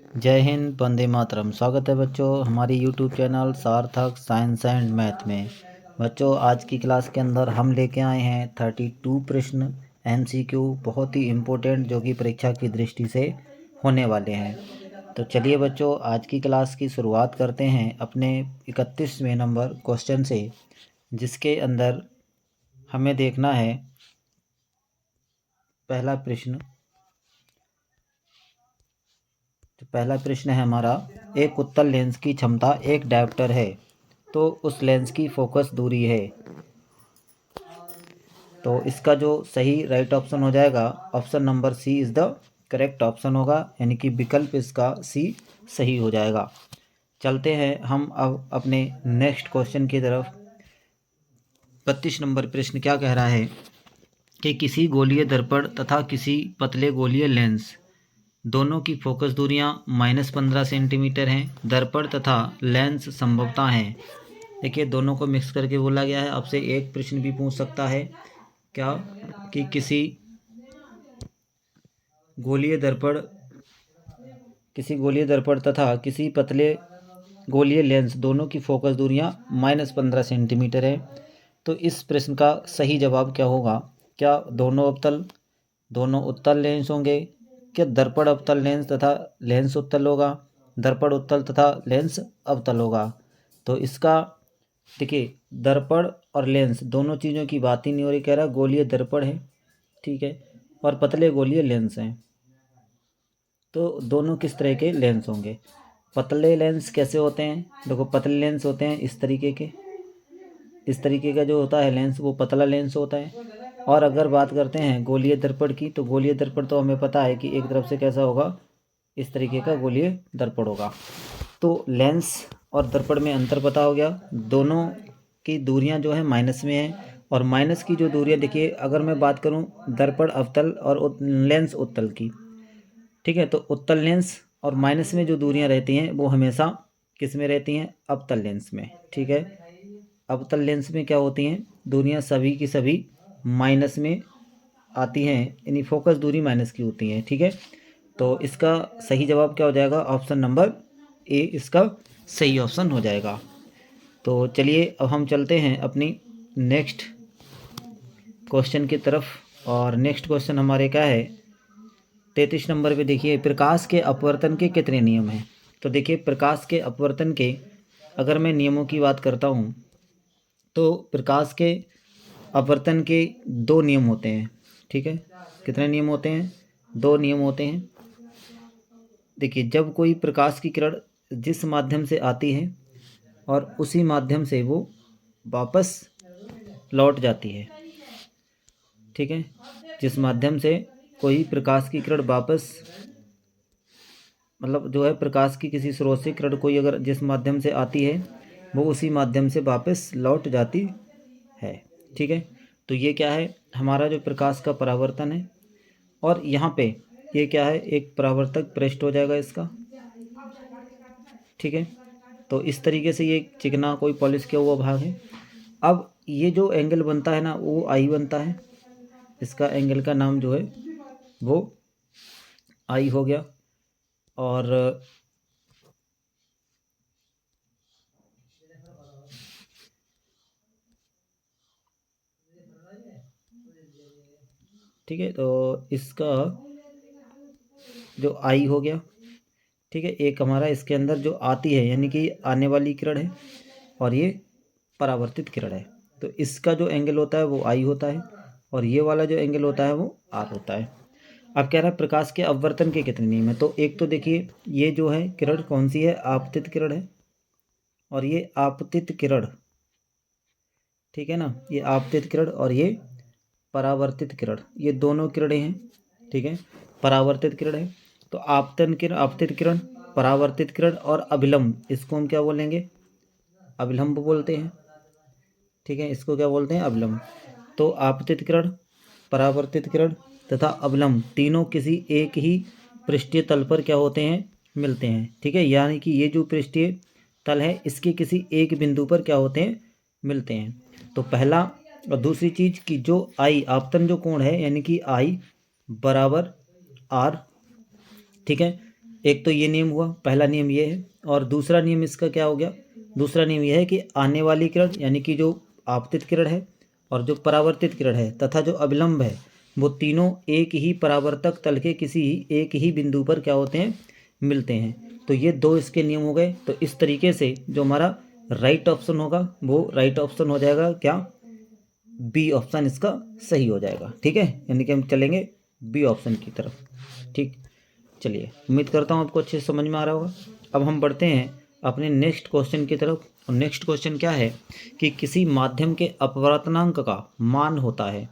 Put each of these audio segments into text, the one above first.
जय हिंद, वंदे मातरम। स्वागत है बच्चों हमारी यूट्यूब चैनल सार्थक साइंस एंड मैथ में। बच्चों आज की क्लास के अंदर हम लेके आए हैं 32 प्रश्न MCQ, बहुत ही इम्पोर्टेंट, जो कि परीक्षा की दृष्टि से होने वाले हैं। तो चलिए बच्चों आज की क्लास की शुरुआत करते हैं अपने 31वें नंबर क्वेश्चन से, जिसके अंदर हमें देखना है पहला प्रश्न। तो पहला प्रश्न है हमारा, एक उत्तल लेंस की क्षमता 1 डायोप्टर है, तो उस लेंस की फोकस दूरी है। तो इसका जो सही राइट ऑप्शन हो जाएगा, option number C is the correct option होगा, यानी कि विकल्प इसका सी सही हो जाएगा। चलते हैं हम अब अपने नेक्स्ट क्वेश्चन की तरफ। 32 नंबर प्रश्न क्या कह रहा है कि किसी गोलीय दर्पण तथा किसी पतले गोलीय लेंस दोनों की फोकस दूरियां -15 सेंटीमीटर हैं। दर्पण तथा लेंस संभवतः हैं। देखिए दोनों को मिक्स करके बोला गया है। आपसे एक प्रश्न भी पूछ सकता है क्या कि किसी गोलीय दर्पण तथा किसी पतले गोलीय लेंस दोनों की फोकस दूरियां -15 सेंटीमीटर है। तो इस प्रश्न का सही जवाब क्या होगा? क्या दोनों उत्तल लेंस होंगे? क्या दर्पण अवतल लेंस तथा लेंस उत्तल होगा? दर्पण उत्तल तथा लेंस अवतल होगा? तो इसका देखिए दर्पण और लेंस दोनों चीज़ों की बात ही नहीं हो रही। कह रहा गोलीय दर्पण है, ठीक है, और पतले गोलीय लेंस हैं। तो दोनों किस तरह के लेंस होंगे? पतले लेंस कैसे होते हैं? देखो पतले लेंस होते हैं इस तरीके का जो होता है लेंस, वो पतला लेंस होता है। और अगर बात करते हैं गोलीय दर्पण की, तो गोलीय दर्पण तो हमें पता है कि एक तरफ से कैसा होगा, इस तरीके का गोलीय दर्पण होगा। तो लेंस और दर्पण में अंतर पता हो गया। दोनों की दूरियां जो है माइनस में है, और माइनस की जो दूरियां, देखिए अगर मैं बात करूं दर्पण अवतल और लेंस उत्तल की, ठीक है, तो उत्तल लेंस और माइनस में जो दूरियां रहती हैं वो हमेशा किस में रहती हैं? अवतल लेंस में, ठीक है। अवतल लेंस में क्या होती हैं? दूरियां सभी की सभी माइनस में आती हैं, यानी फोकस दूरी माइनस की होती है, ठीक है। तो इसका सही जवाब क्या हो जाएगा? ऑप्शन नंबर ए इसका सही ऑप्शन हो जाएगा। तो चलिए अब हम चलते हैं अपनी नेक्स्ट क्वेश्चन की तरफ। और नेक्स्ट क्वेश्चन हमारे क्या है? 33 नंबर पे देखिए, प्रकाश के अपवर्तन के कितने नियम हैं? तो देखिए प्रकाश के अपवर्तन के अगर मैं नियमों की बात करता हूँ, तो प्रकाश के अपवर्तन के 2 नियम होते हैं, ठीक है। कितने नियम होते हैं? 2 नियम होते हैं। देखिए जब कोई प्रकाश की किरण जिस माध्यम से आती है और उसी माध्यम से वो वापस लौट जाती है, ठीक है, जिस माध्यम से कोई प्रकाश की किरण वापस, मतलब जो है प्रकाश की किसी स्रोत से किरण कोई अगर जिस माध्यम से आती है वो उसी माध्यम से वापस लौट जाती है, ठीक है। तो ये क्या है? हमारा जो प्रकाश का परावर्तन है। और यहाँ पे ये क्या है? एक परावर्तक पृष्ठ हो जाएगा इसका, ठीक है। तो इस तरीके से ये चिकना कोई पॉलिश किया हुआ भाग है। अब ये जो एंगल बनता है ना, वो आई बनता है। इसका एंगल का नाम जो है वो आई हो गया। और ठीक है, तो इसका जो आई हो गया, ठीक है, एक हमारा इसके अंदर जो आती है यानी कि आने वाली किरण है, और ये परावर्तित किरण है। तो इसका जो एंगल होता है वो आई होता है, और ये वाला जो एंगल होता है वो आर होता है। अब कह रहा है प्रकाश के अपवर्तन के कितने नियम है? तो एक तो देखिए ये जो है किरण कौन सी है? आपतित किरण है। और ये आपतित किरण, ठीक है ना, ये आपतित किरण और ये परावर्तित किरण, ये दोनों किरणें हैं, ठीक है। परावर्तित किरण है तो आपतित किरण, परावर्तित किरण और अभिलंब, इसको हम क्या बोलेंगे? अभिलंब बोलते हैं, ठीक है। इसको क्या बोलते हैं? अभिलंब। तो आपतित किरण, परावर्तित किरण तथा अभिलंब तीनों किसी एक ही पृष्ठीय तल पर क्या होते हैं? मिलते हैं, ठीक है। यानी कि ये जो पृष्ठीय तल है इसके किसी एक बिंदु पर क्या होते हैं? मिलते हैं। तो पहला, और दूसरी चीज कि जो आई आपतन जो कोण है, यानी कि आई बराबर आर, ठीक है। एक तो ये नियम हुआ, पहला नियम ये है। और दूसरा नियम इसका क्या हो गया, दूसरा नियम यह है कि आने वाली किरण यानी कि जो आपतित किरण है और जो परावर्तित किरण है तथा जो अभिलंब है, वो तीनों एक ही परावर्तक तल के किसी एक ही बिंदु पर क्या होते हैं, मिलते हैं। तो ये दो इसके नियम हो गए। तो इस तरीके से जो हमारा राइट ऑप्शन होगा वो राइट ऑप्शन हो जाएगा क्या, बी ऑप्शन इसका सही हो जाएगा। ठीक है, यानी कि हम चलेंगे बी ऑप्शन की तरफ। ठीक, चलिए उम्मीद करता हूँ आपको अच्छे से समझ में आ रहा होगा। अब हम बढ़ते हैं अपने नेक्स्ट क्वेश्चन की तरफ। और नेक्स्ट क्वेश्चन क्या है कि किसी माध्यम के अपवर्तनांक का मान होता है,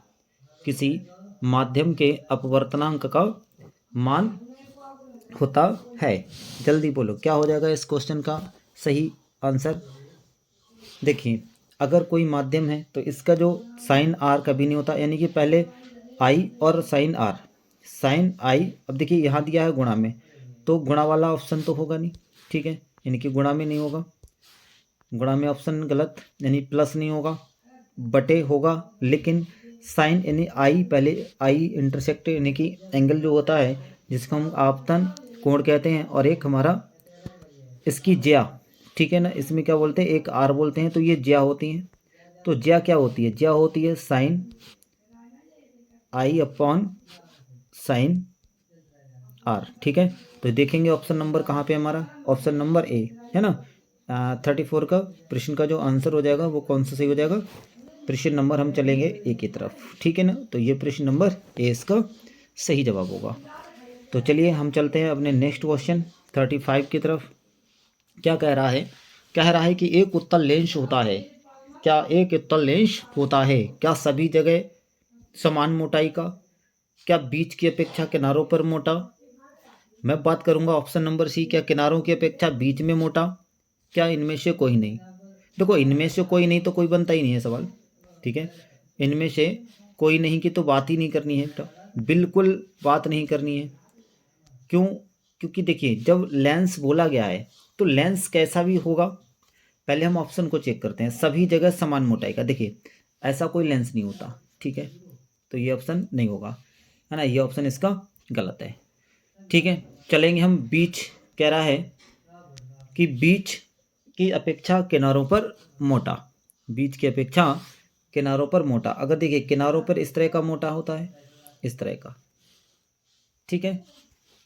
किसी माध्यम के अपवर्तनांक का मान होता है। जल्दी बोलो क्या हो जाएगा इस क्वेश्चन का सही आंसर। देखिए, अगर कोई माध्यम है तो इसका जो साइन आर कभी नहीं होता, यानी कि पहले आई और साइन आर, साइन आई, अब देखिए यहाँ दिया है गुणा में, तो गुणा वाला ऑप्शन तो होगा नहीं। ठीक है, यानी कि गुणा में नहीं होगा, गुणा में ऑप्शन गलत, यानी प्लस नहीं होगा, बटे होगा। लेकिन साइन यानी आई, पहले आई इंटरसेक्ट यानी कि एंगल जो होता है जिसको हम आपतन कोण कहते हैं, और एक हमारा इसकी ज्या, ठीक है ना, इसमें क्या बोलते हैं, एक आर बोलते हैं, तो ये ज्या होती हैं। तो ज्या क्या होती है, ज्या होती है sine I upon sine R. ठीक है, तो देखेंगे ऑप्शन नंबर कहाँ पे हमारा, ऑप्शन नंबर ए है ना। 34 का प्रश्न का जो आंसर हो जाएगा वो कौन सा सही हो जाएगा, प्रश्न नंबर हम चलेंगे ए की तरफ। ठीक है ना, तो ये प्रश्न नंबर ए इसका सही जवाब होगा। तो चलिए हम चलते हैं अपने नेक्स्ट क्वेश्चन 35 की तरफ। क्या कह रहा है, कह रहा है कि एक उत्तल लेंस होता है, क्या एक उत्तल लेंस होता है, क्या सभी जगह समान मोटाई का, क्या बीच की अपेक्षा किनारों पर मोटा। मैं बात करूंगा ऑप्शन नंबर सी, क्या किनारों की अपेक्षा बीच में मोटा, क्या इनमें से कोई नहीं। देखो इनमें से कोई नहीं तो कोई बनता ही नहीं है सवाल। ठीक है, इनमें से कोई नहीं की तो बात ही नहीं करनी है बेटा, बिल्कुल बात नहीं करनी है। क्यों, क्योंकि देखिए जब लेंस बोला गया है तो लेंस कैसा भी होगा, पहले हम ऑप्शन को चेक करते हैं, सभी जगह समान मोटाई का। देखिए ऐसा कोई लेंस नहीं होता। ठीक है, तो ये ऑप्शन नहीं होगा, है ना, ये ऑप्शन इसका गलत है। ठीक है, चलेंगे हम बीच, कह रहा है कि बीच की अपेक्षा किनारों पर मोटा, बीच की अपेक्षा किनारों पर मोटा। अगर देखिए किनारों पर इस तरह का मोटा होता है, इस तरह का, ठीक है,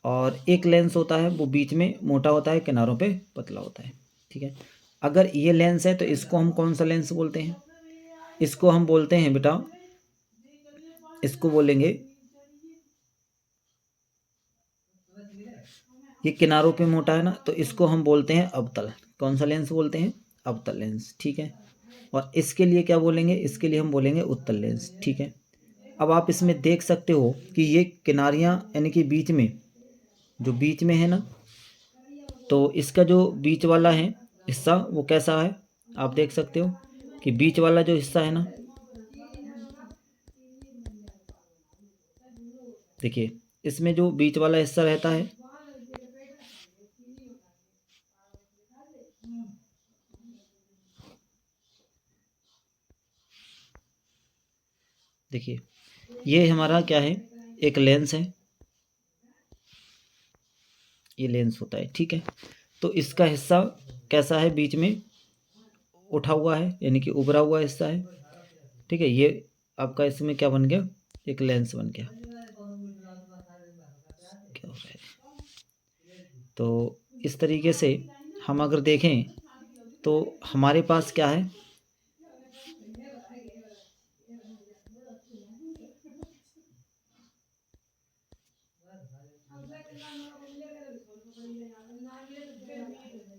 और एक लेंस होता है वो बीच में मोटा होता है, किनारों पे पतला होता है। ठीक है, अगर ये लेंस है तो इसको हम कौन सा लेंस बोलते हैं, इसको हम बोलते हैं बेटा, इसको बोलेंगे, ये किनारों पे मोटा है ना, तो इसको हम बोलते हैं अवतल। कौन सा लेंस बोलते हैं, अवतल लेंस। ठीक है, और इसके लिए क्या बोलेंगे, इसके लिए हम बोलेंगे उत्तल लेंस। ठीक है, अब आप इसमें देख सकते हो कि ये किनारियाँ यानी कि बीच में, जो बीच में है ना, तो इसका जो बीच वाला है हिस्सा वो कैसा है, आप देख सकते हो कि बीच वाला जो हिस्सा है ना, देखिए इसमें जो बीच वाला हिस्सा रहता है, देखिए ये हमारा क्या है, एक लेंस है, ये लेंस होता है। ठीक है, तो इसका हिस्सा कैसा है, बीच में उठा हुआ है, यानी कि उभरा हुआ हिस्सा है। ठीक है, ये आपका इसमें क्या बन गया, एक लेंस बन गया। क्या हो रहा है, तो इस तरीके से हम अगर देखें तो हमारे पास क्या है,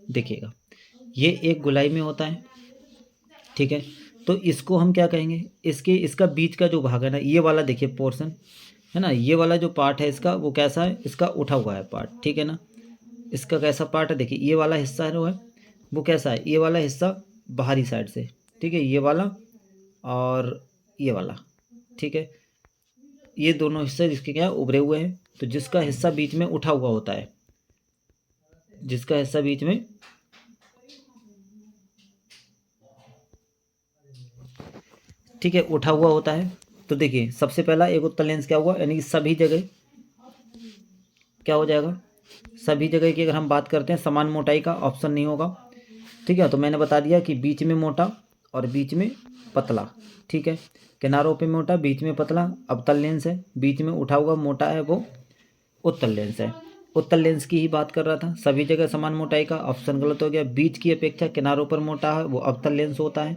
देखिएगा ये एक गोलाई में होता है। ठीक है, तो इसको हम क्या कहेंगे, इसके इसका बीच का जो भाग है ना, ये वाला देखिए पोर्शन है ना, ये वाला जो पार्ट है इसका वो कैसा है, इसका उठा हुआ है पार्ट। ठीक है ना, इसका कैसा पार्ट है, देखिए ये वाला हिस्सा है वो कैसा है, ये वाला हिस्सा बाहरी साइड से, ठीक है, ये वाला और ये वाला। ठीक है, ये दोनों हिस्से जिसके क्या उभरे हुए हैं, तो जिसका हिस्सा बीच में उठा हुआ होता है, जिसका हिस्सा बीच में, ठीक है, उठा हुआ होता है। तो देखिए सबसे पहला एक उत्तल लेंस क्या हुआ, यानी कि सभी जगह क्या हो जाएगा, सभी जगह की अगर हम बात करते हैं समान मोटाई का ऑप्शन नहीं होगा। ठीक है, तो मैंने बता दिया कि बीच में मोटा और बीच में पतला। ठीक है, किनारों पे मोटा, बीच में पतला, अवतल लेंस है, बीच में उठा हुआ मोटा है वो उत्तल लेंस है। उत्तल लेंस की ही बात कर रहा था। सभी जगह समान मोटाई का ऑप्शन गलत हो गया। बीच की अपेक्षा किनारों पर मोटा है वो अवतल लेंस होता है।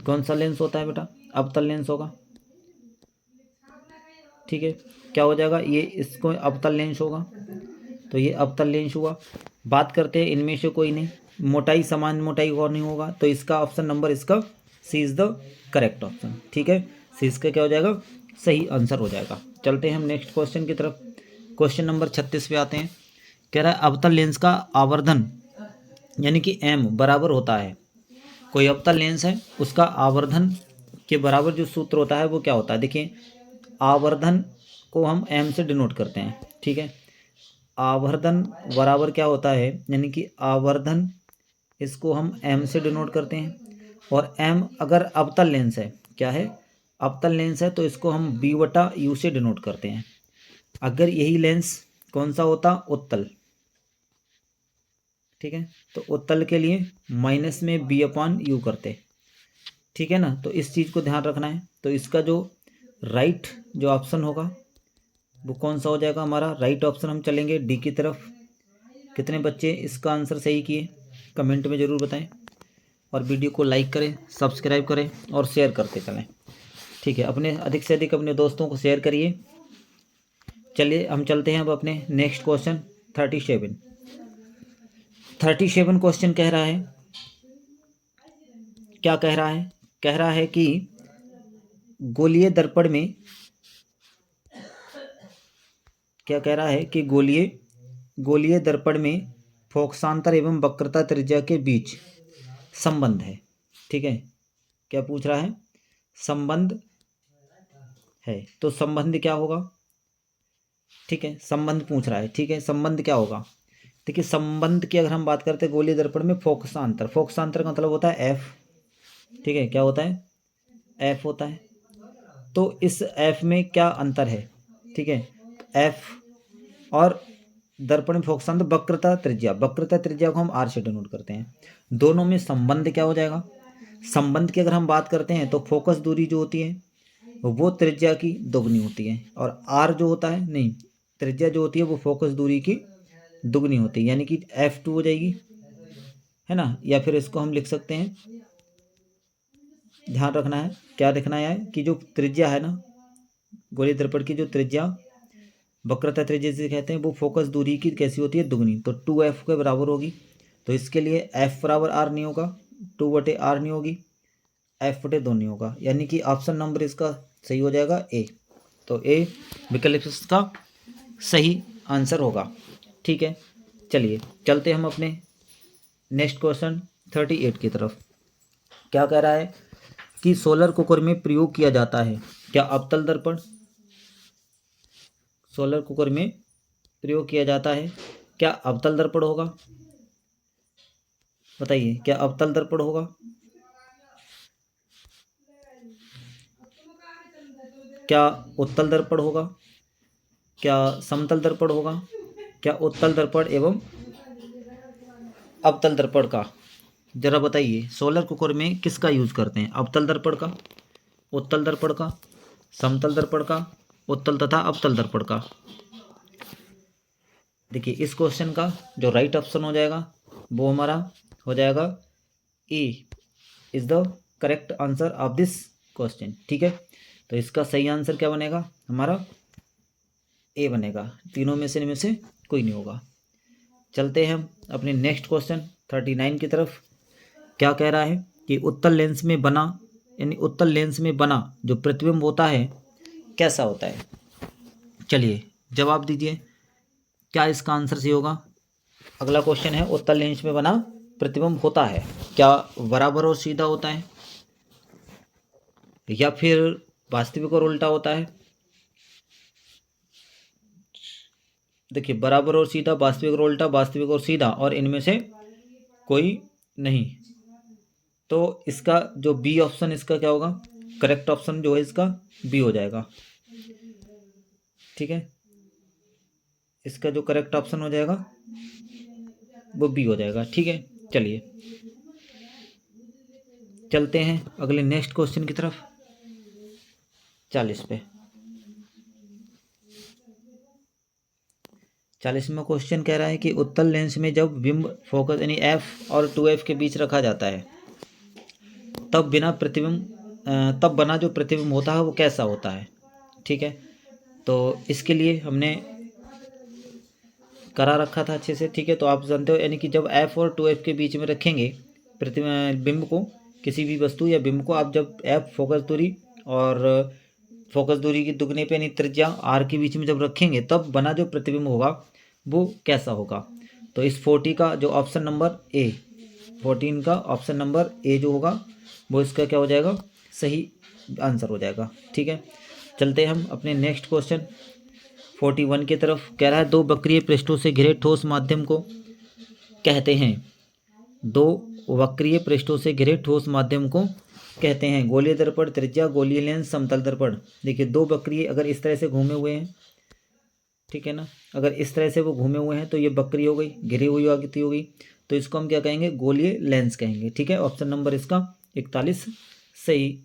कौन सा लेंस होता है बेटा? अवतल लेंस होगा। ठीक है, क्या हो जाएगा ये? इसको अवतल लेंस होगा, तो ये अवतल लेंस हुआ। बात करते हैं इनमें से कोई नहीं, मोटाई समान मोटाई और नहीं होगा, तो इसका ऑप्शन नंबर इसका सी इज़ द करेक्ट ऑप्शन। ठीक है, सी इसका क्या हो जाएगा? सही आंसर हो जाएगा। चलते हैं हम नेक्स्ट क्वेश्चन की तरफ। क्वेश्चन नंबर 36 पे आते हैं। कह रहा है अवतल लेंस का आवर्धन यानी कि एम बराबर होता है। कोई अवतल लेंस है, उसका आवर्धन के बराबर जो सूत्र होता है वो क्या होता है? देखिए, आवर्धन को हम एम से डिनोट करते हैं। ठीक है, आवर्धन बराबर क्या होता है, यानी कि आवर्धन इसको हम एम से डिनोट करते हैं। और एम अगर अवतल लेंस है, क्या है? अवतल लेंस है, तो इसको हम बी बटा यू से डिनोट करते हैं। अगर यही लेंस कौन सा होता? उत्तल। ठीक है, तो उत्तल के लिए माइनस में बी अपॉन यू करते। ठीक है ना, तो इस चीज़ को ध्यान रखना है। तो इसका जो राइट जो ऑप्शन होगा वो कौन सा हो जाएगा? हमारा राइट ऑप्शन हम चलेंगे डी की तरफ। कितने बच्चे इसका आंसर सही किए कमेंट में ज़रूर बताएं, और वीडियो को लाइक करें, सब्सक्राइब करें और शेयर करते चलें। ठीक है, अपने अधिक से अधिक अपने दोस्तों को शेयर करिए। चलिए हम चलते हैं अब अपने नेक्स्ट क्वेश्चन 37। 37 क्वेश्चन कह रहा है, क्या कह रहा है? कह रहा है कि गोलीय दर्पण में, क्या कह रहा है कि गोलीय दर्पण में फोकसांतर एवं वक्रता त्रिज्या के बीच संबंध है। ठीक है, क्या पूछ रहा है? संबंध है, तो संबंध क्या होगा? ठीक है, संबंध पूछ रहा है। ठीक है, संबंध क्या होगा? देखिए, संबंध की अगर हम बात करते हैं गोलीय दर्पण में फोकसांतर, फोकसांतर का मतलब होता है एफ। ठीक है, क्या होता है? एफ होता है। तो इस एफ में क्या अंतर है? ठीक है, एफ और दर्पण में फोकसांतर वक्रता त्रिज्या, वक्रता त्रिज्या को हम आर से डिनोट करते हैं। दोनों में संबंध क्या हो जाएगा? संबंध की अगर हम बात करते हैं तो फोकस दूरी जो होती है वो त्रिज्या की दोगुनी होती है, और आर जो होता है, नहीं, त्रिज्या जो होती है वो फोकस दूरी की दुगनी होती है, यानी कि F2 हो जाएगी, है ना। या फिर इसको हम लिख सकते हैं, ध्यान रखना है, क्या लिखना है कि जो त्रिज्या है ना गोलीय दर्पण की, जो त्रिज्या वक्रता त्रिज्या जिसे कहते हैं, वो फोकस दूरी की कैसी होती है? दुगनी। तो 2F के बराबर होगी। तो इसके लिए F बराबर आर नहीं होगा, 2/R नहीं होगी, F/2 नहीं होगा, यानी कि ऑप्शन नंबर इसका सही हो जाएगा ए। तो ए विकल्प इसका सही आंसर होगा। ठीक है, चलिए चलते हम अपने नेक्स्ट क्वेश्चन 38 की तरफ। क्या कह रहा है कि सोलर कुकर में प्रयोग किया जाता है क्या अवतल दर्पण? सोलर कुकर में प्रयोग किया जाता है क्या अवतल दर्पण होगा? बताइए, क्या अवतल दर्पण होगा? क्या उत्तल दर्पण होगा? क्या समतल दर्पण होगा? क्या उत्तल दर्पण एवं अवतल दर्पण का, जरा बताइए, सोलर कुकर में किसका यूज करते हैं? अवतल दर्पण का, उत्तल दर्पण का, समतल दर्पण का, उत्तल तथा अवतल दर्पण का? देखिए, इस क्वेश्चन का जो राइट ऑप्शन हो जाएगा वो हमारा हो जाएगा A is the correct answer of this question. ठीक है, तो इसका सही आंसर क्या बनेगा? हमारा ए बनेगा। तीनों में से कोई नहीं होगा। चलते हैं हम अपने नेक्स्ट क्वेश्चन 39 की तरफ। क्या कह रहा है कि उत्तल लेंस में बना, यानी उत्तल लेंस में बना जो प्रतिबिंब होता है कैसा होता है? चलिए जवाब दीजिए, क्या इसका आंसर सही होगा? अगला क्वेश्चन है, उत्तल लेंस में बना प्रतिबिंब होता है क्या बराबर और सीधा होता है, या फिर वास्तविक और उल्टा होता है? देखिए, बराबर और सीधा, वास्तविक और उल्टा, वास्तविक और सीधा, और इनमें से कोई नहीं। तो इसका जो बी ऑप्शन इसका क्या होगा? करेक्ट ऑप्शन जो है इसका बी हो जाएगा। ठीक है, इसका जो करेक्ट ऑप्शन हो जाएगा वो बी हो जाएगा। ठीक है, चलिए चलते हैं अगले नेक्स्ट क्वेश्चन की तरफ। 40 पे 40वां क्वेश्चन कह रहा है कि उत्तल लेंस में जब बिंब फोकस यानी एफ और 2f के बीच रखा जाता है तब तब बना जो प्रतिबिंब होता है वो कैसा होता है। ठीक है, तो इसके लिए हमने करा रखा था अच्छे से। ठीक है, तो आप जानते हो यानी कि जब एफ और 2f के बीच में रखेंगे बिंब को, किसी भी वस्तु या बिंब को आप जब एफ फोकस दूरी और फोकस दूरी की दुगने पे यानी त्रिज्या आर के बीच में जब रखेंगे तब बना जो प्रतिबिंब होगा वो कैसा होगा। तो इस 40 का जो ऑप्शन नंबर ए 14 का ऑप्शन नंबर ए जो होगा वो इसका क्या हो जाएगा, सही आंसर हो जाएगा। ठीक है, चलते हैं हम अपने नेक्स्ट क्वेश्चन 41 की तरफ। कह रहा है दो वक्रीय पृष्ठों से घिरे ठोस माध्यम को कहते हैं, दो वक्रीय पृष्ठों से घिरे ठोस माध्यम को कहते हैं गोलीय दर्पण, त्रिज्या, गोलीय लेंस, समतल दर्पण। देखिए दो वक्रीय अगर इस तरह से घूमे हुए हैं, ठीक है ना, अगर इस तरह से वो घूमे हुए हैं तो ये वक्री हो गई, घिरी हुई आकृति हो गई, तो इसको हम क्या कहेंगे, गोलीय लेंस कहेंगे। ठीक है, ऑप्शन नंबर इसका 41 सही,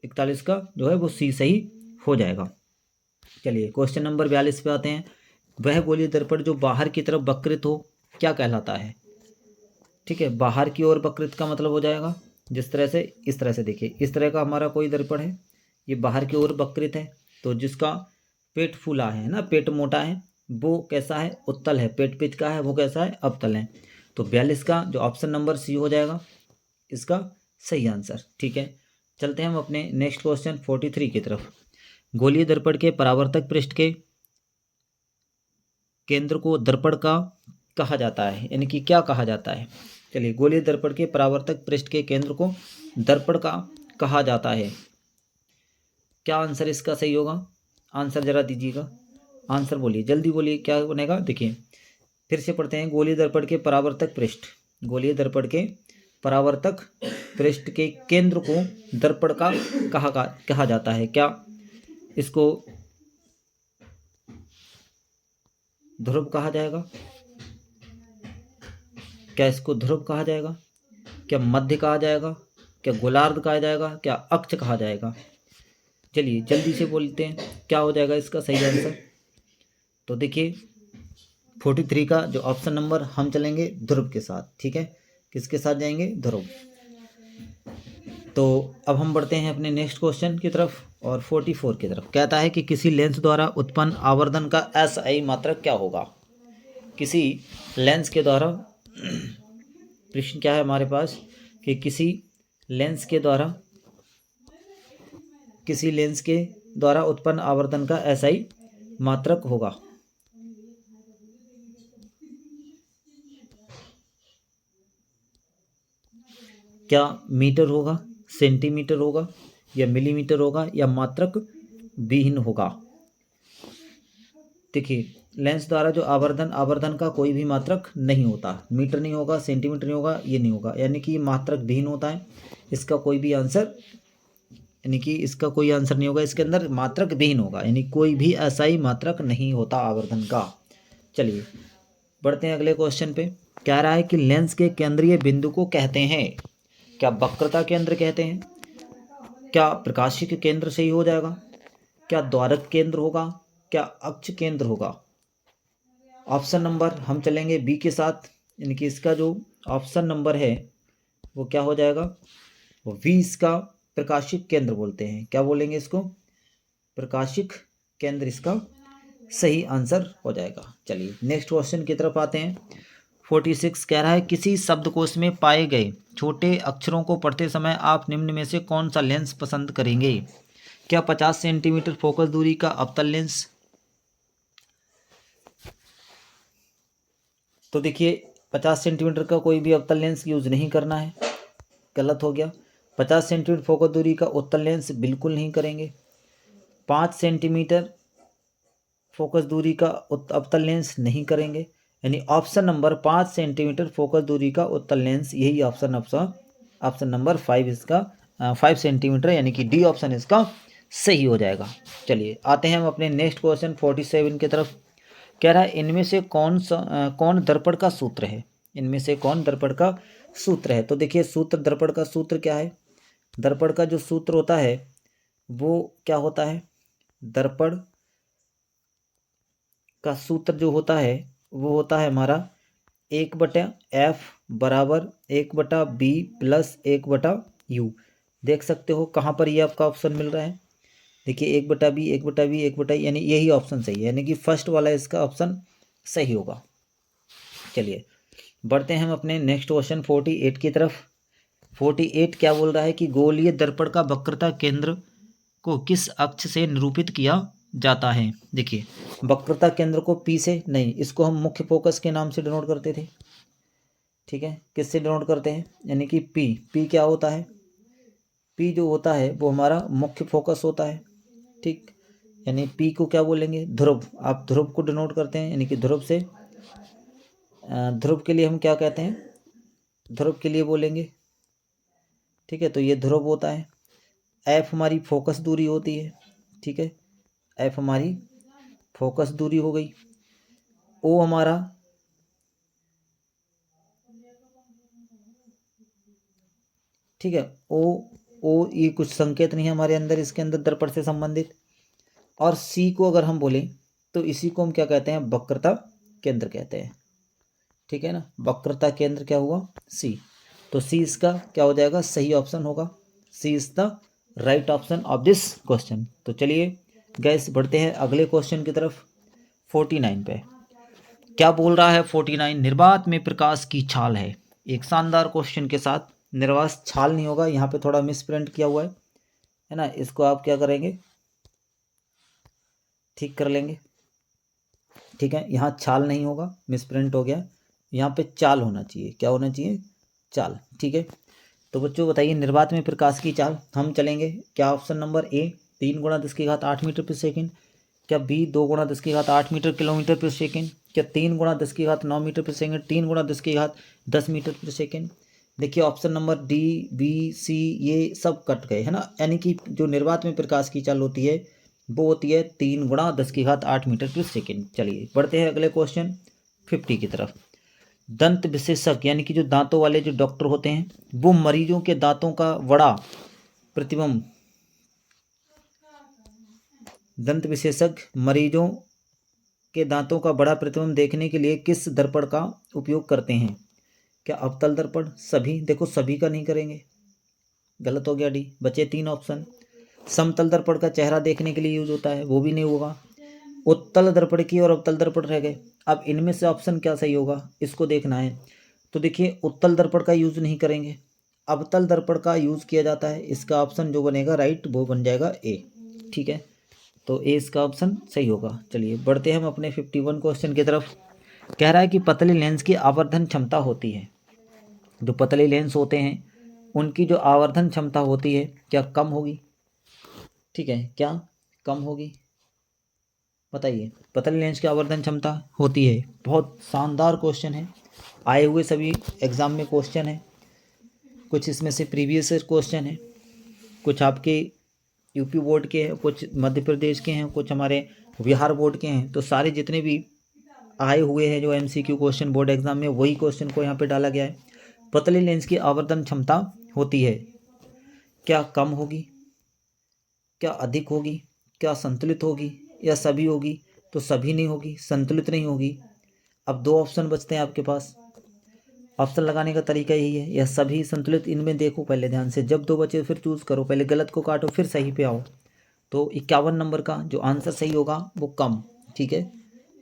41 का जो है वो सी सही हो जाएगा। चलिए क्वेश्चन नंबर 42 पे आते हैं। वह गोलीय दर्पण जो बाहर की तरफ वक्रित हो क्या कहलाता है। ठीक है, बाहर की ओर वक्रित का मतलब हो जाएगा जिस तरह से, इस तरह से देखिए, इस तरह का हमारा कोई दर्पण है, ये बाहर की ओर वक्रित है, तो जिसका पेट फूला है ना, पेट मोटा है, वो कैसा है, उत्तल है। पेट पिच का है वो कैसा है, अवतल है। तो 42 का जो ऑप्शन नंबर सी हो जाएगा इसका सही आंसर। ठीक है, चलते हैं हम अपने नेक्स्ट क्वेश्चन 43 की तरफ। गोलीय दर्पण के परावर्तक पृष्ठ के केंद्र को दर्पण का कहा जाता है, यानी कि क्या कहा जाता है। चलिए, गोलीय दर्पण के परावर्तक पृष्ठ के केंद्र को दर्पण का कहा जाता है। क्या आंसर इसका सही होगा, आंसर जरा दीजिएगा, आंसर बोलिए, जल्दी बोलिए क्या बनेगा। देखिए फिर से पढ़ते हैं, गोलीय दर्पण के परावर्तक पृष्ठ, गोलीय दर्पण के परावर्तक पृष्ठ के केंद्र को दर्पण का कहा जाता है। क्या इसको ध्रुव कहा जाएगा, क्या इसको ध्रुव कहा जाएगा, क्या मध्य कहा जाएगा, क्या गोलार्ध कहा जाएगा, क्या अक्ष कहा जाएगा। चलिए जल्दी से बोलते हैं क्या हो जाएगा इसका सही आंसर। तो देखिए 43 का जो ऑप्शन नंबर, हम चलेंगे ध्रुव के साथ। ठीक है, किसके साथ जाएंगे, ध्रुव। तो अब हम बढ़ते हैं अपने नेक्स्ट क्वेश्चन की तरफ और 44 की तरफ। कहता है कि किसी लेंस द्वारा उत्पन्न आवर्धन का एसआई मात्रक क्या होगा। किसी लेंस के द्वारा प्रश्न क्या है हमारे पास कि किसी लेंस के द्वारा उत्पन्न आवर्धन का एसआई मात्रक होगा। क्या मीटर होगा, सेंटीमीटर होगा, या मिलीमीटर होगा, या मात्रक विहीन होगा। देखिए लेंस द्वारा जो आवर्धन का कोई भी मात्रक नहीं होता, मीटर नहीं होगा, सेंटीमीटर नहीं होगा, ये नहीं होगा, यानी कि मात्रक विहीन होता है। इसका कोई भी आंसर, यानी कि इसका कोई आंसर नहीं होगा, इसके अंदर मात्रक विहीन होगा, यानी कोई भी ऐसा ही मात्रक नहीं होता आवर्धन का। चलिए बढ़ते हैं अगले क्वेश्चन पे। कह रहा है कि लेंस के केंद्रीय बिंदु को कहते हैं, क्या वक्रता केंद्र कहते हैं, क्या प्रकाशिक केंद्र सही हो जाएगा, क्या द्वारक केंद्र होगा, क्या अक्ष केंद्र होगा। ऑप्शन नंबर हम चलेंगे बी के साथ, यानी कि इसका जो ऑप्शन नंबर है वो क्या हो जाएगा, वो वी इसका प्रकाशिक केंद्र बोलते हैं। क्या बोलेंगे इसको, प्रकाशिक केंद्र इसका सही आंसर हो जाएगा। चलिए नेक्स्ट क्वेश्चन की तरफ आते हैं। 46 कह रहा है किसी शब्दकोश में पाए गए छोटे अक्षरों को पढ़ते समय आप निम्न में से कौन सा लेंस पसंद करेंगे। क्या 50 सेंटीमीटर फोकस दूरी का अवतल लेंस। तो देखिए 50 सेंटीमीटर का कोई भी अवतल लेंस यूज नहीं करना है, गलत हो गया। 50 सेंटीमीटर फोकस दूरी का उत्तल लेंस बिल्कुल नहीं करेंगे। 5 सेंटीमीटर फोकस दूरी का अवतल लेंस नहीं करेंगे, यानी ऑप्शन नंबर 5 सेंटीमीटर फोकस दूरी का उत्तल लेंस, यही ऑप्शन नंबर 5 इसका 5 सेंटीमीटर, यानी कि डी ऑप्शन इसका सही हो जाएगा। चलिए आते हैं हम अपने नेक्स्ट क्वेश्चन 47 की तरफ। कह रहा है इनमें से कौन दर्पण का सूत्र है, इनमें से कौन दर्पण का सूत्र है। तो देखिए सूत्र, दर्पण का सूत्र क्या है, दर्पण का जो सूत्र होता है वो क्या होता है, दर्पण का सूत्र जो होता है वो होता है हमारा 1/f बराबर 1/b प्लस 1/u। देख सकते हो कहाँ पर ये आपका ऑप्शन मिल रहा है, देखिए 1/b 1/b 1/, यानी यही ऑप्शन सही है, यानी कि फर्स्ट वाला इसका ऑप्शन सही होगा। चलिए बढ़ते हैं हम अपने नेक्स्ट क्वेश्चन 48 की तरफ। 48 क्या बोल रहा है कि गोलीय दर्पण का वक्रता केंद्र को किस अक्ष से निरूपित किया जाता है। देखिए वक्रता केंद्र को P से नहीं, इसको हम मुख्य फोकस के नाम से डिनोट करते थे, ठीक है, किससे डिनोट करते हैं, यानी कि P क्या होता है, P जो होता है वो हमारा मुख्य फोकस होता है, ठीक, यानी P को क्या बोलेंगे, ध्रुव, आप ध्रुव को डिनोट करते हैं, यानी कि ध्रुव से, ध्रुव के लिए हम क्या कहते हैं, ध्रुव के लिए बोलेंगे, ठीक है, तो ये ध्रुव होता है। F हमारी फोकस दूरी होती है, ठीक है, F हमारी फोकस दूरी हो गई। O हमारा ठीक है, ओ ये कुछ संकेत नहीं है हमारे अंदर, इसके अंदर दर्पण से संबंधित। और सी को अगर हम बोलें तो इसी को हम क्या कहते हैं, वक्रता केंद्र कहते हैं, ठीक है ना, वक्रता केंद्र क्या हुआ, सी। तो सी इसका क्या हो जाएगा, सही ऑप्शन होगा, C is the right option of this question. तो चलिए गैस बढ़ते हैं अगले क्वेश्चन की तरफ 49 पे। क्या बोल रहा है 49, निर्वात में प्रकाश की छाल है। एक शानदार क्वेश्चन के साथ, निर्वात छाल नहीं होगा, यहाँ पे थोड़ा मिस प्रिंट किया हुआ है ना, इसको आप क्या करेंगे, ठीक कर लेंगे, ठीक है, यहाँ छाल नहीं होगा, मिस प्रिंट हो गया, यहाँ पे चाल होना चाहिए, क्या होना चाहिए, चाल, ठीक है। तो बच्चों बताइए निर्वात में प्रकाश की चाल, हम चलेंगे क्या ऑप्शन नंबर ए 3 × 10⁸ मीटर पर सेकेंड, क्या बी 2 × 10⁸ मीटर किलोमीटर पर सेकेंड, क्या 3 × 10⁹ मीटर पर सेकेंड, 3 × 10⁻10 मीटर पर सेकेंड। देखिए option number D B C ये सब कट गए है ना, यानी कि जो निर्वात में प्रकाश की चाल होती है वो होती है 3 × 10⁸ मीटर पर सेकेंड। चलिए बढ़ते हैं अगले क्वेश्चन 50 की तरफ। दंत विशेषज्ञ यानी कि जो दांतों वाले जो डॉक्टर होते हैं वो मरीजों के दांतों का बड़ा प्रतिबिंब, दंत विशेषज्ञ मरीजों के दांतों का बड़ा प्रतिबिंब देखने के लिए किस दर्पण का उपयोग करते हैं। क्या अवतल दर्पण, सभी, देखो सभी का नहीं करेंगे, गलत हो गया डी, बचे 3 ऑप्शन। समतल दर्पण का चेहरा देखने के लिए यूज होता है, वो भी नहीं होगा। उत्तल दर्पण की और अवतल दर्पण रह गए। अब इनमें से ऑप्शन क्या सही होगा इसको देखना है। तो देखिए उत्तल दर्पण का यूज नहीं करेंगे, अवतल दर्पण का यूज किया जाता है, इसका ऑप्शन जो बनेगा राइट वो बन जाएगा ए, ठीक है, तो ए इसका ऑप्शन सही होगा। चलिए बढ़ते हैं हम अपने 51 क्वेश्चन की तरफ। कह रहा है कि पतले लेंस की आवर्धन क्षमता होती है, जो पतले लेंस होते हैं उनकी जो आवर्धन क्षमता होती है क्या कम होगी, ठीक है, क्या कम होगी, बताइए। पतले लेंस की आवर्धन क्षमता होती है, बहुत शानदार क्वेश्चन है, आए हुए सभी एग्जाम में क्वेश्चन है, कुछ इसमें से प्रीवियस क्वेश्चन है, कुछ आपके यूपी बोर्ड के हैं, कुछ मध्य प्रदेश के हैं, कुछ हमारे बिहार बोर्ड के हैं। तो सारे जितने भी आए हुए हैं जो एमसीक्यू क्वेश्चन बोर्ड एग्जाम में, वही क्वेश्चन को यहाँ पे डाला गया है। पतले लेंस की आवर्धन क्षमता होती है, क्या कम होगी, क्या अधिक होगी, क्या संतुलित होगी, या सभी होगी। तो सभी नहीं होगी, संतुलित नहीं होगी। अब 2 ऑप्शन बचते हैं आपके पास, ऑप्शन लगाने का तरीका यही है, या सभी संतुलित, इनमें देखो पहले ध्यान से, जब 2 बचे फिर चूज करो, पहले गलत को काटो फिर सही पे आओ। तो 51 नंबर का जो आंसर सही होगा वो कम, ठीक है,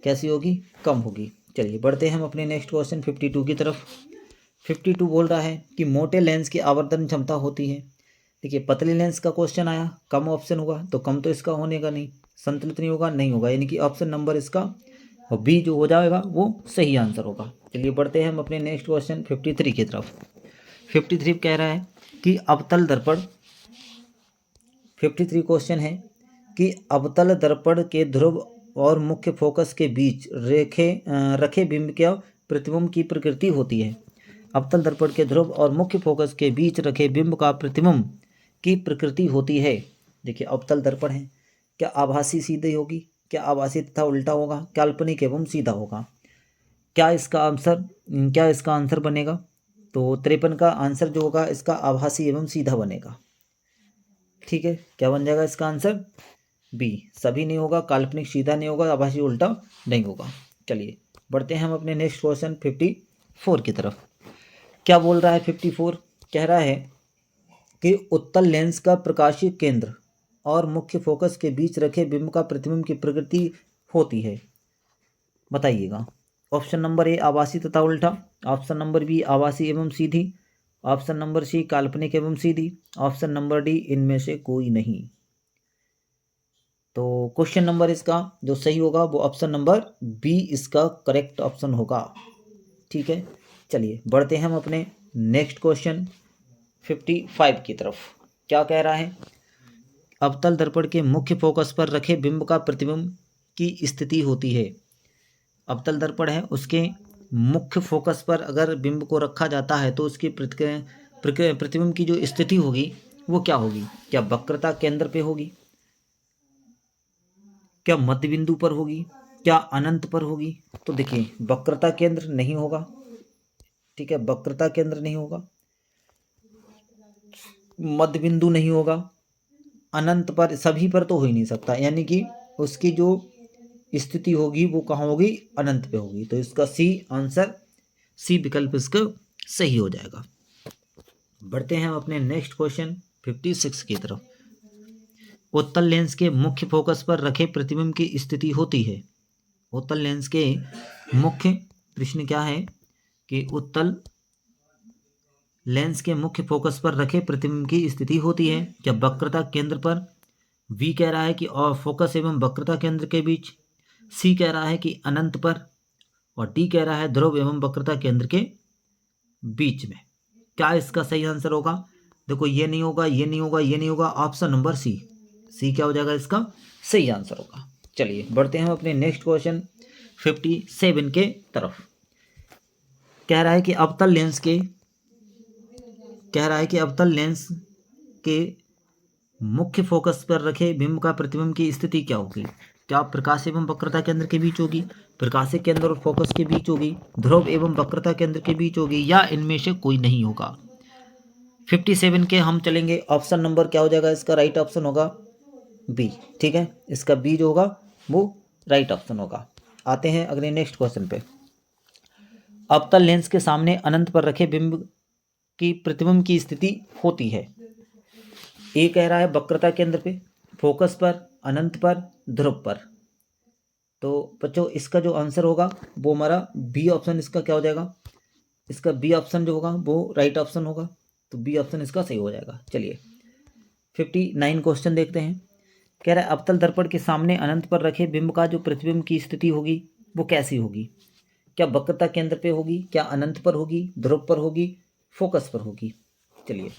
कैसी होगी, कम होगी। चलिए बढ़ते हैं हम अपने नेक्स्ट क्वेश्चन 52 की तरफ। 52 बोल रहा है कि मोटे लेंस की आवर्धन क्षमता होती है। देखिए पतले लेंस का क्वेश्चन आया, कम ऑप्शन होगा, तो कम तो इसका होने का नहीं, संतुलित नहीं होगा, नहीं होगा, यानी कि ऑप्शन नंबर इसका और बी जो हो जाएगा वो सही आंसर होगा। चलिए बढ़ते हैं हम अपने नेक्स्ट क्वेश्चन 53 की तरफ। 53 कह रहा है कि अवतल दर्पण, 53 क्वेश्चन है कि अवतल दर्पण के ध्रुव और मुख्य फोकस के बीच रखे बिंब के प्रतिबिंब की प्रकृति होती है। अवतल दर्पण के ध्रुव और मुख्य फोकस के बीच रखे बिंब का प्रतिबिंब की प्रकृति होती है। देखिए अवतल दर्पण है, क्या आभासी सीधी होगी, क्या आभासी तथा उल्टा होगा, काल्पनिक एवं सीधा होगा? क्या इसका आंसर बनेगा? तो 53 का आंसर जो होगा इसका आभासी एवं सीधा बनेगा। ठीक है, क्या बन जाएगा इसका आंसर? बी, सभी नहीं होगा, काल्पनिक सीधा नहीं होगा, आभासी उल्टा नहीं होगा। चलिए बढ़ते हैं हम अपने नेक्स्ट क्वेश्चन 54 की तरफ। क्या बोल रहा है 54? कह रहा है कि उत्तल लेंस का प्रकाशीय केंद्र और मुख्य फोकस के बीच रखे बिंब का प्रतिबिंब की प्रकृति होती है, बताइएगा। ऑप्शन नंबर ए आभासी तथा उल्टा, ऑप्शन नंबर बी आभासी एवं सीधी, ऑप्शन नंबर सी काल्पनिक एवं सीधी, ऑप्शन नंबर डी इनमें से कोई नहीं। तो क्वेश्चन नंबर इसका जो सही होगा वो ऑप्शन नंबर बी इसका करेक्ट ऑप्शन होगा। ठीक है, चलिए बढ़ते हैं हम अपने नेक्स्ट क्वेश्चन 55 की तरफ। क्या कह रहा है? अवतल दर्पण के मुख्य फोकस पर रखे बिंब का प्रतिबिंब की स्थिति होती है। अवतल दर्पण है, उसके मुख्य फोकस पर अगर बिंब को रखा जाता है तो उसकी प्रतिबिंब की जो स्थिति होगी वो क्या होगी? क्या वक्रता केंद्र पे होगी, क्या मध्य बिंदु पर होगी, क्या अनंत पर होगी? तो देखिए वक्रता केंद्र नहीं होगा। ठीक है, वक्रता केंद्र नहीं होगा, मध्य बिंदु नहीं होगा, अनंत पर, सभी पर तो हो ही नहीं सकता, यानी कि उसकी जो स्थिति होगी वो कहाँ होगी? अनंत पे होगी। तो इसका सी आंसर, सी विकल्प इसका सही हो जाएगा। बढ़ते हैं अपने नेक्स्ट क्वेश्चन 56 की तरफ। उत्तल लेंस के मुख्य फोकस पर रखे प्रतिबिंब की स्थिति होती है। उत्तल लेंस के मुख्य, प्रश्न क्या है कि उत्तल लेंस के मुख्य फोकस पर रखे प्रतिबिंब की स्थिति होती है। क्या वक्रता केंद्र पर? वी कह रहा है कि और फोकस एवं वक्रता केंद्र के बीच। सी कह रहा है कि अनंत पर, और डी कह रहा है ध्रुव एवं वक्रता केंद्र के बीच में। क्या इसका सही आंसर होगा? देखो ये नहीं होगा, ये नहीं होगा, ये नहीं होगा, ऑप्शन नंबर सी, सी क्या हो जाएगा इसका सही आंसर होगा। चलिए बढ़ते हैं अपने नेक्स्ट क्वेश्चन 57 के तरफ। कह रहा है कि अवतल लेंस के मुख्य फोकस पर रखे बिंब का प्रतिबिंब की स्थिति क्या होगी? क्या प्रकाश एवं वक्रता केंद्र के बीच होगी, प्रकाशिक केंद्र और फोकस के बीच होगी, ध्रुव एवं वक्रता केंद्र के बीच होगी, या इनमें से कोई नहीं होगा? 57 के हम चलेंगे, ऑप्शन नंबर क्या हो जाएगा इसका? राइट ऑप्शन होगा बी। ठीक है, इसका बी जो होगा वो राइट ऑप्शन होगा। आते हैं अगले नेक्स्ट क्वेश्चन पे। अवतल लेंस के सामने अनंत पर रखे बिंब की प्रतिबिंब की स्थिति होती है। ए कह रहा है वक्रता केंद्र पे, फोकस पर, अनंत पर, ध्रुव पर। तो बच्चों इसका जो आंसर होगा वो हमारा बी ऑप्शन इसका क्या हो जाएगा? इसका बी ऑप्शन जो होगा वो राइट ऑप्शन होगा। तो बी ऑप्शन इसका सही हो जाएगा। चलिए 59 क्वेश्चन देखते हैं। कह रहा है अवतल दर्पण के सामने अनंत पर रखे बिंब का जो प्रतिबिंब की स्थिति होगी वो कैसी होगी? क्या वक्रता केंद्र पे होगी, क्या अनंत पर होगी, ध्रुव पर होगी, फोकस पर होगी? चलिए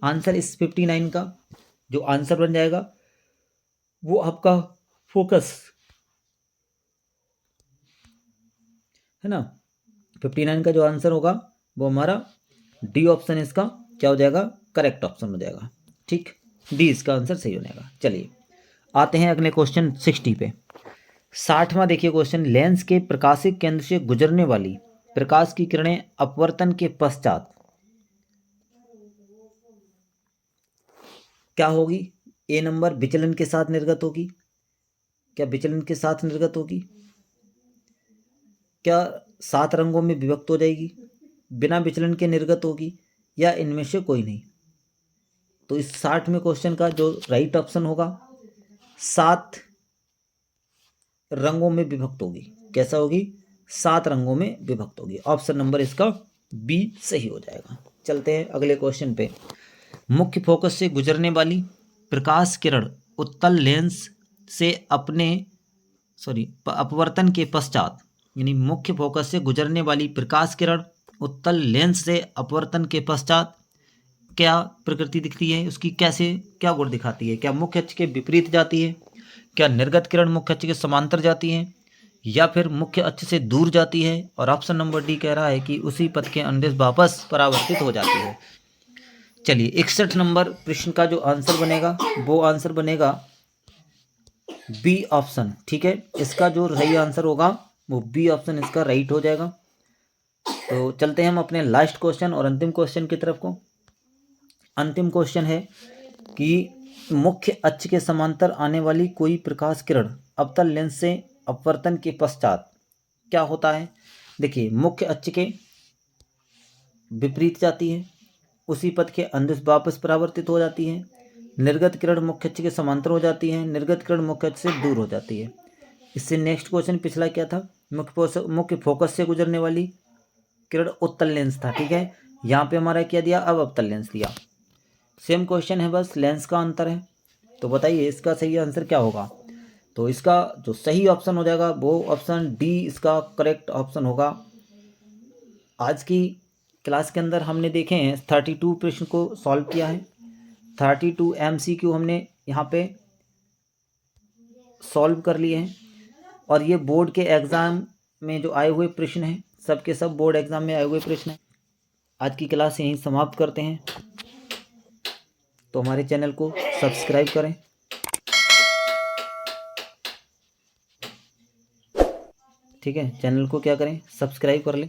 आंसर इस 59 का जो आंसर बन जाएगा वो आपका फोकस है ना। 59 का जो आंसर होगा वो हमारा डी ऑप्शन इसका क्या हो जाएगा? करेक्ट ऑप्शन हो जाएगा। ठीक, डी इसका आंसर सही हो जाएगा। चलिए आते हैं अगले क्वेश्चन 60 पे। 60वां देखिए क्वेश्चन। लेंस के प्रकाशिक केंद्र से गुजरने वाली प्रकाश की किरणें अपवर्तन के पश्चात क्या होगी? ए नंबर विचलन के साथ निर्गत होगी। क्या विचलन के साथ निर्गत होगी? क्या 7 रंगों में विभक्त हो जाएगी? बिना विचलन के निर्गत होगी, या इनमें से कोई नहीं? तो इस 60वें क्वेश्चन का जो राइट ऑप्शन होगा 7 रंगों में विभक्त होगी। कैसा होगी? 7 रंगों में विभक्त होगी। ऑप्शन नंबर इसका बी सही हो जाएगा। चलते हैं अगले क्वेश्चन पे। मुख्य फोकस से गुजरने वाली प्रकाश किरण उत्तल लेंस से अपवर्तन के पश्चात, यानी मुख्य फोकस से गुजरने वाली प्रकाश किरण उत्तल लेंस से अपवर्तन के पश्चात क्या प्रकृति दिखती है? उसकी कैसे क्या गुण दिखाती है? क्या मुख्य अक्ष के विपरीत जाती है? क्या निर्गत किरण मुख्य अक्ष के समांतर जाती है, या फिर मुख्य अक्ष से दूर जाती है? और ऑप्शन नंबर डी कह रहा है कि उसी पथ के अनुदिश वापस परावर्तित हो जाती है। चलिए 61 नंबर प्रश्न का जो आंसर बनेगा वो आंसर बनेगा बी ऑप्शन, ठीक है। इसका जो सही आंसर होगा वो बी ऑप्शन इसका राइट हो जाएगा। तो चलते हैं हम अपने लास्ट क्वेश्चन और अंतिम क्वेश्चन की तरफ को। अंतिम क्वेश्चन है कि मुख्य अक्ष के समांतर आने वाली कोई प्रकाश किरण अवतल लेंस से अपवर्तन के पश्चात क्या होता है। देखिए, मुख्य अक्ष के विपरीत जाती है, उसी पथ के अंदर वापस परावर्तित हो जाती है। निर्गत किरण मुख्य अक्ष के समांतर हो जाती है, निर्गत किरण मुख्य अक्ष से दूर हो जाती है। इससे नेक्स्ट क्वेश्चन पिछला क्या था, मुख्य फोकस से गुजरने वाली किरण उत्तल लेंस था, ठीक है। यहाँ पे हमारा क्या दिया, अब अवतल लेंस दिया। सेम क्वेश्चन है, बस लेंस का अंतर है। तो बताइए इसका सही आंसर क्या होगा। तो इसका जो सही ऑप्शन हो जाएगा वो ऑप्शन डी इसका करेक्ट ऑप्शन होगा। आज की क्लास के अंदर हमने देखे हैं 32 प्रश्न को सॉल्व किया है। 32 MCQ हमने यहाँ पे सॉल्व कर लिए हैं। और ये बोर्ड के एग्ज़ाम में जो आए हुए प्रश्न हैं, सबके सब बोर्ड एग्ज़ाम में आए हुए प्रश्न हैं। आज की क्लास यहीं समाप्त करते हैं। तो हमारे चैनल को सब्सक्राइब करें, ठीक है। चैनल को क्या करें, सब्सक्राइब कर लें।